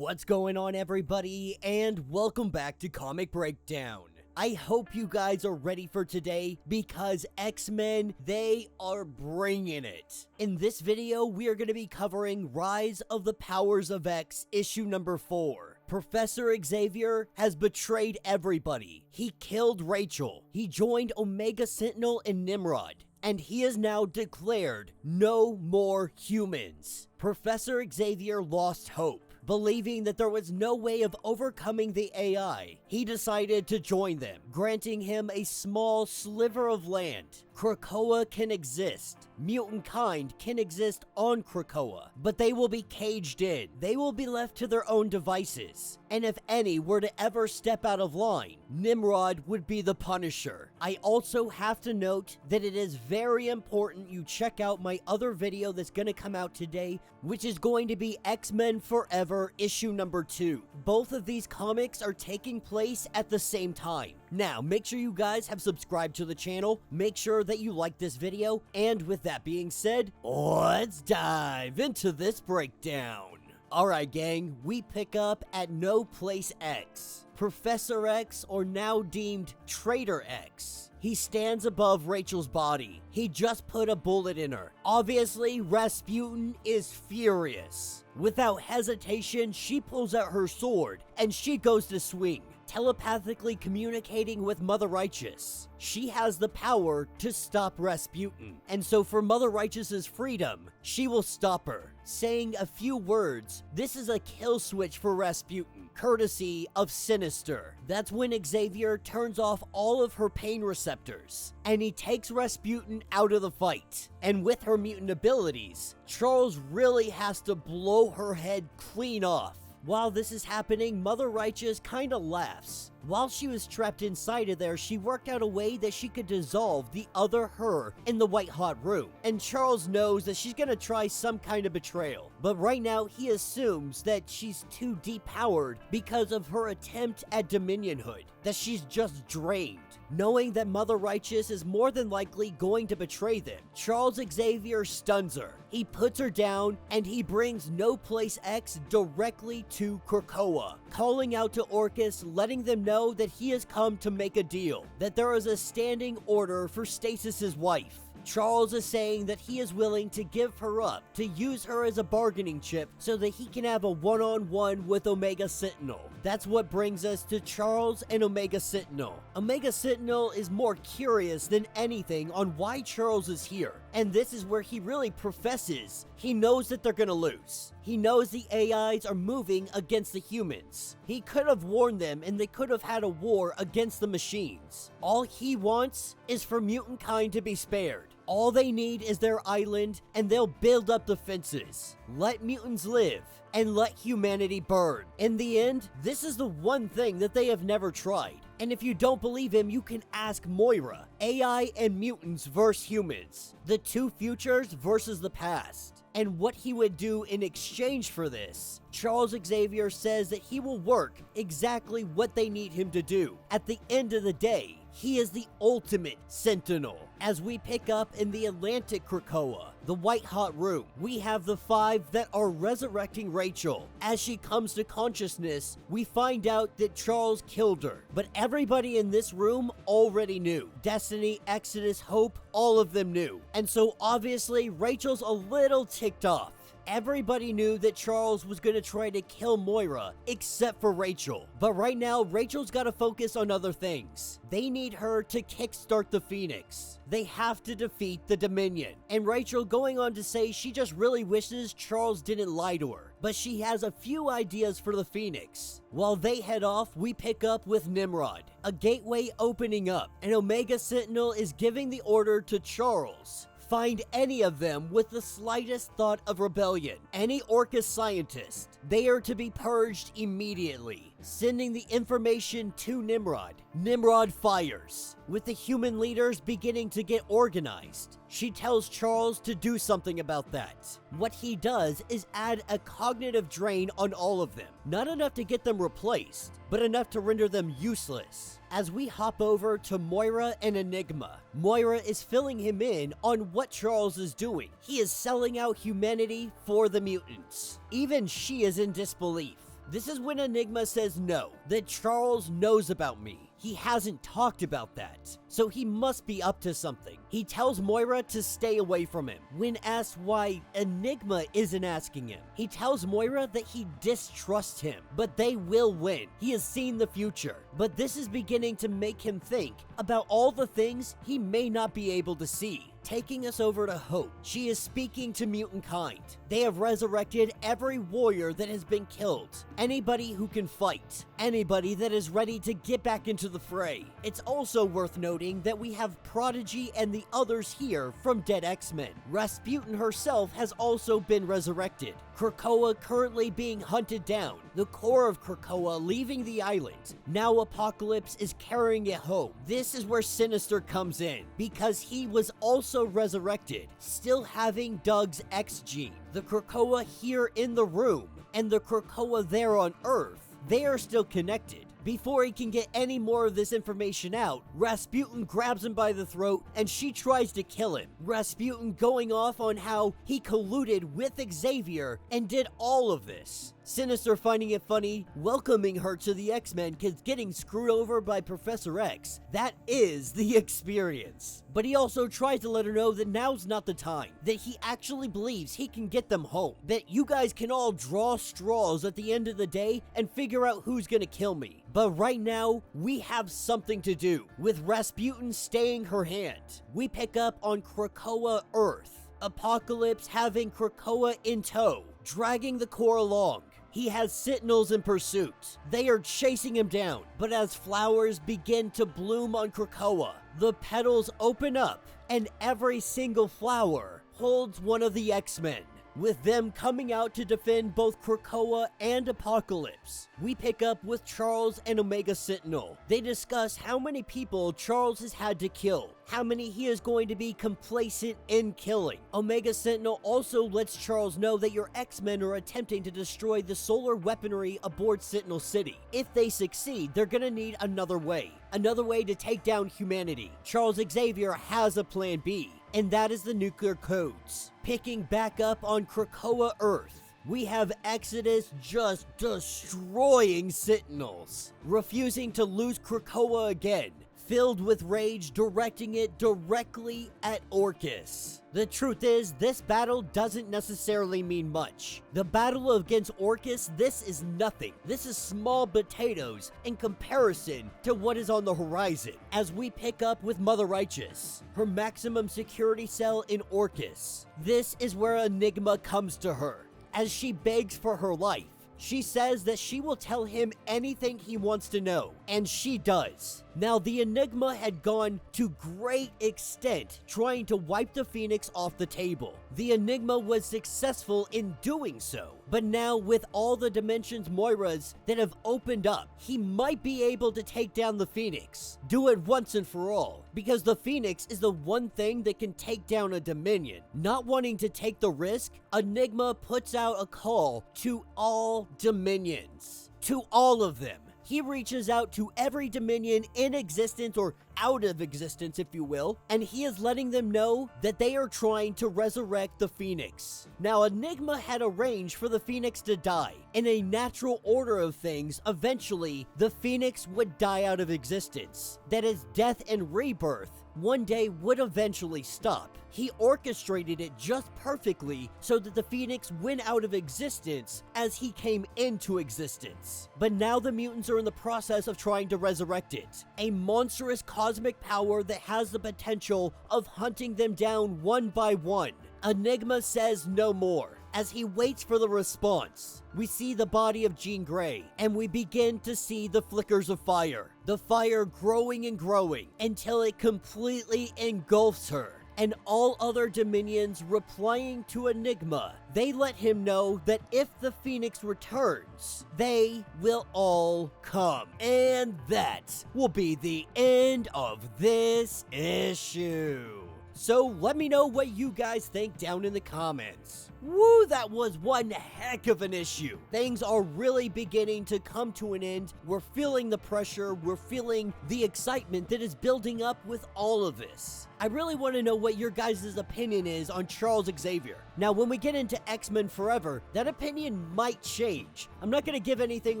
What's going on, everybody, and welcome back to Comic Breakdown. I hope you guys are ready for today because X-Men, they are bringing it. In this video, we are going to be covering Rise of the Powers of X, issue number 4. Professor Xavier has betrayed everybody. He killed Rachel. He joined Omega Sentinel and Nimrod. And he is now declared no more humans. Professor Xavier lost hope. Believing that there was no way of overcoming the AI, he decided to join them, granting him a small sliver of land. Krakoa can exist. Mutant kind can exist on Krakoa, but they will be caged in. They will be left to their own devices. And if any were to ever step out of line, Nimrod would be the punisher. I also have to note that it is very important you check out my other video that's going to come out today, which is going to be X-Men Forever issue number 2. Both of these comics are taking place at the same time. Now, make sure you guys have subscribed to the channel, make sure that you like this video, and with that being said, let's dive into this breakdown. Alright gang, we pick up at No Place X. Professor X, or now deemed Traitor X. He stands above Rachel's body. He just put a bullet in her. Obviously, Rasputin is furious. Without hesitation, she pulls out her sword, and she goes to swing, telepathically communicating with Mother Righteous. She has the power to stop Rasputin, and so for Mother Righteous's freedom, she will stop her. Saying a few words, this is a kill switch for Rasputin, courtesy of Sinister. That's when Xavier turns off all of her pain receptors, and he takes Rasputin out of the fight. And with her mutant abilities, Charles really has to blow her head clean off. While this is happening, Mother Righteous kinda laughs. While she was trapped inside of there, she worked out a way that she could dissolve the other her in the white hot room. And Charles knows that she's gonna try some kind of betrayal. But right now, he assumes that she's too depowered because of her attempt at dominionhood, that she's just drained. Knowing that Mother Righteous is more than likely going to betray them, Charles Xavier stuns her. He puts her down, and he brings No Place X directly to Krakoa, calling out to Orchis, letting them know that he has come to make a deal, that there is a standing order for Stasis's wife. Charles is saying that he is willing to give her up, to use her as a bargaining chip so that he can have a one-on-one with Omega Sentinel. That's what brings us to Charles and Omega Sentinel. Omega Sentinel is more curious than anything on why Charles is here, and this is where he really professes he knows that they're gonna lose. He knows the AIs are moving against the humans. He could have warned them and they could have had a war against the machines. All he wants is for mutant kind to be spared. All they need is their island, and they'll build up defenses. Let mutants live, and let humanity burn. In the end, this is the one thing that they have never tried. And if you don't believe him, you can ask Moira. AI and mutants versus humans. The two futures versus the past. And what he would do in exchange for this. Charles Xavier says that he will work exactly what they need him to do. At the end of the day, he is the ultimate Sentinel. As we pick up in the Atlantic Krakoa, the white hot room, we have the 5 that are resurrecting Rachel. As she comes to consciousness, we find out that Charles killed her. But everybody in this room already knew. Destiny, Exodus, Hope, all of them knew. And so obviously Rachel's a little ticked off. Everybody knew that Charles was going to try to kill Moira, except for Rachel. But right now, Rachel's got to focus on other things. They need her to kickstart the Phoenix. They have to defeat the Dominion. And Rachel going on to say she just really wishes Charles didn't lie to her. But she has a few ideas for the Phoenix. While they head off, we pick up with Nimrod. A gateway opening up, and Omega Sentinel is giving the order to Charles. Find any of them with the slightest thought of rebellion, any Orchis scientist. They are to be purged immediately. Sending the information to Nimrod. Nimrod fires, with the human leaders beginning to get organized. She tells Charles to do something about that. What he does is add a cognitive drain on all of them. Not enough to get them replaced, but enough to render them useless. As we hop over to Moira and Enigma, Moira is filling him in on what Charles is doing. He is selling out humanity for the mutants. Even she is in disbelief. This is when Enigma says no, that Charles knows about me. He hasn't talked about that, so he must be up to something. He tells Moira to stay away from him. When asked why Enigma isn't asking him, he tells Moira that he distrusts him, but they will win. He has seen the future, but this is beginning to make him think about all the things he may not be able to see. Taking us over to Hope. She is speaking to mutant kind. They have resurrected every warrior that has been killed. Anybody who can fight. Anybody that is ready to get back into the fray. It's also worth noting that we have Prodigy and the others here from Dead X-Men. Rasputin herself has also been resurrected. Krakoa currently being hunted down. The core of Krakoa leaving the island. Now Apocalypse is carrying it home. This is where Sinister comes in, because he was also resurrected, still having Doug's X gene. The Krakoa here in the room, and the Krakoa there on Earth, they are still connected. Before he can get any more of this information out, Rasputin grabs him by the throat and she tries to kill him. Rasputin going off on how he colluded with Xavier and did all of this. Sinister finding it funny, welcoming her to the X-Men because getting screwed over by Professor X, that is the experience. But he also tries to let her know that now's not the time, that he actually believes he can get them home, that you guys can all draw straws at the end of the day and figure out who's gonna kill me. But right now, we have something to do, with Rasputin staying her hand. We pick up on Krakoa Earth, Apocalypse having Krakoa in tow, dragging the core along. He has Sentinels in pursuit. They are chasing him down, but as flowers begin to bloom on Krakoa, the petals open up, and every single flower holds one of the X-Men, with them coming out to defend both Krakoa and Apocalypse. We pick up with Charles and Omega Sentinel. They discuss how many people Charles has had to kill, how many he is going to be complacent in killing. Omega Sentinel also lets Charles know that your X-Men are attempting to destroy the solar weaponry aboard Sentinel City. If they succeed, they're gonna need another way to take down humanity. Charles Xavier has a plan B, and that is the nuclear codes. Picking back up on Krakoa Earth, we have Exodus just destroying Sentinels, refusing to lose Krakoa again, filled with rage, directing it directly at Orchis. The truth is, this battle doesn't necessarily mean much. The battle against Orchis, this is nothing. This is small potatoes in comparison to what is on the horizon. As we pick up with Mother Righteous, her maximum security cell in Orchis. This is where Enigma comes to her, as she begs for her life. She says that she will tell him anything he wants to know, and she does. Now, the Enigma had gone to great extent trying to wipe the Phoenix off the table. The Enigma was successful in doing so, but now with all the dimensions Moira's that have opened up, he might be able to take down the Phoenix. Do it once and for all, because the Phoenix is the one thing that can take down a Dominion. Not wanting to take the risk, Enigma puts out a call to all Dominions. To all of them. He reaches out to every Dominion in existence, or out of existence if you will, and he is letting them know that they are trying to resurrect the Phoenix. Now, Enigma had arranged for the Phoenix to die. In a natural order of things, eventually, the Phoenix would die out of existence. That is, death and rebirth one day would eventually stop. He orchestrated it just perfectly so that the Phoenix went out of existence as he came into existence. But now the mutants are in the process of trying to resurrect it. A monstrous cosmic power that has the potential of hunting them down one by one. Enigma says no more. As he waits for the response, we see the body of Jean Grey, and we begin to see the flickers of fire. The fire growing and growing until it completely engulfs her. And all other Dominions replying to Enigma, they let him know that if the Phoenix returns, they will all come. And that will be the end of this issue. So let me know what you guys think down in the comments. Woo, that was one heck of an issue. Things are really beginning to come to an end. We're feeling the pressure, we're feeling the excitement that is building up with all of this. I really want to know what your guys' opinion is on Charles Xavier. Now, when we get into X-Men Forever, that opinion might change. I'm not going to give anything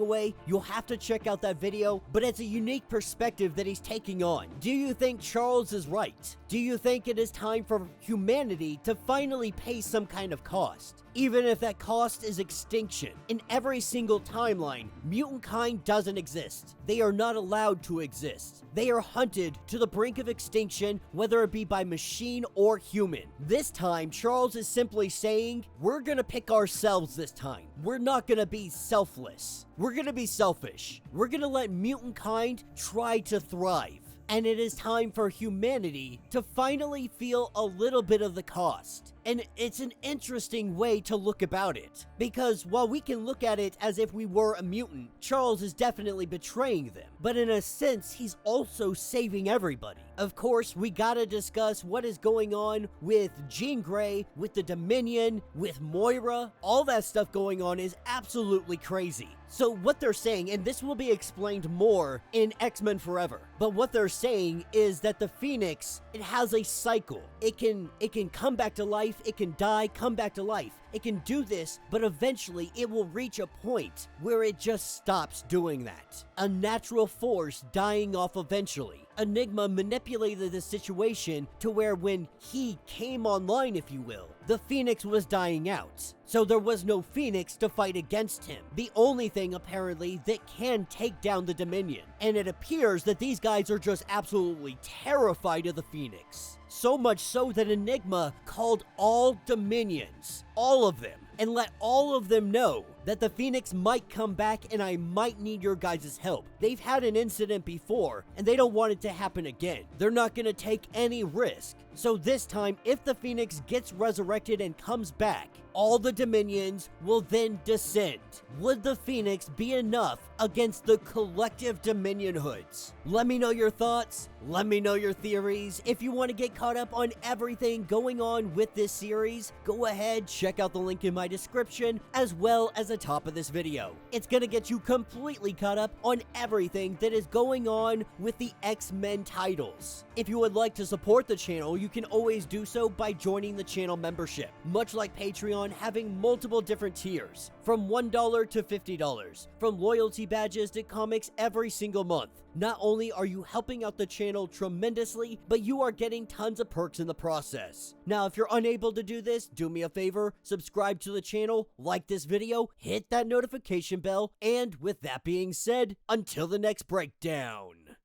away. You'll have to check out that video, but it's a unique perspective that he's taking on. Do you think Charles is right? Do you think it is time for humanity to finally pay some kind of cost? Even if that cost is extinction. In every single timeline, mutant kind doesn't exist. They are not allowed to exist. They are hunted to the brink of extinction, whether it be by machine or human. This time, Charles is simply saying, we're gonna pick ourselves this time. We're not gonna be selfless. We're gonna be selfish. We're gonna let mutant kind try to thrive. And it is time for humanity to finally feel a little bit of the cost. And it's an interesting way to look about it, because while we can look at it as if we were a mutant, Charles is definitely betraying them. But in a sense, he's also saving everybody. Of course, we gotta discuss what is going on with Jean Grey, with the Dominion, with Moira. All that stuff going on is absolutely crazy. So what they're saying, and this will be explained more in X-Men Forever, but what they're saying is that the Phoenix, it has a cycle. It can come back to life, it can die, come back to life. It can do this, but eventually it will reach a point where it just stops doing that. A natural force dying off eventually. Enigma manipulated the situation to where when he came online, if you will, the Phoenix was dying out. So there was no Phoenix to fight against him. The only thing, apparently, that can take down the Dominion. And it appears that these guys are just absolutely terrified of the Phoenix. So much so that Enigma called all Dominions, all of them, and let all of them know that the Phoenix might come back and I might need your guys' help. They've had an incident before and they don't want it to happen again. They're not going to take any risk. So this time, if the Phoenix gets resurrected and comes back, all the Dominions will then descend. Would the Phoenix be enough against the collective Dominion hoods? Let me know your thoughts. Let me know your theories. If you want to get caught up on everything going on with this series, go ahead, check out the link in my description as well as the top of this video. It's gonna get you completely caught up on everything that is going on with the X-Men titles. If you would like to support the channel, you can always do so by joining the channel membership. Much like Patreon, having multiple different tiers, from $1 to $50, from loyalty badges to comics every single month. Not only are you helping out the channel tremendously, but you are getting tons of perks in the process. Now, if you're unable to do this, do me a favor, subscribe to the channel, like this video, hit that notification bell, and with that being said, until the next breakdown.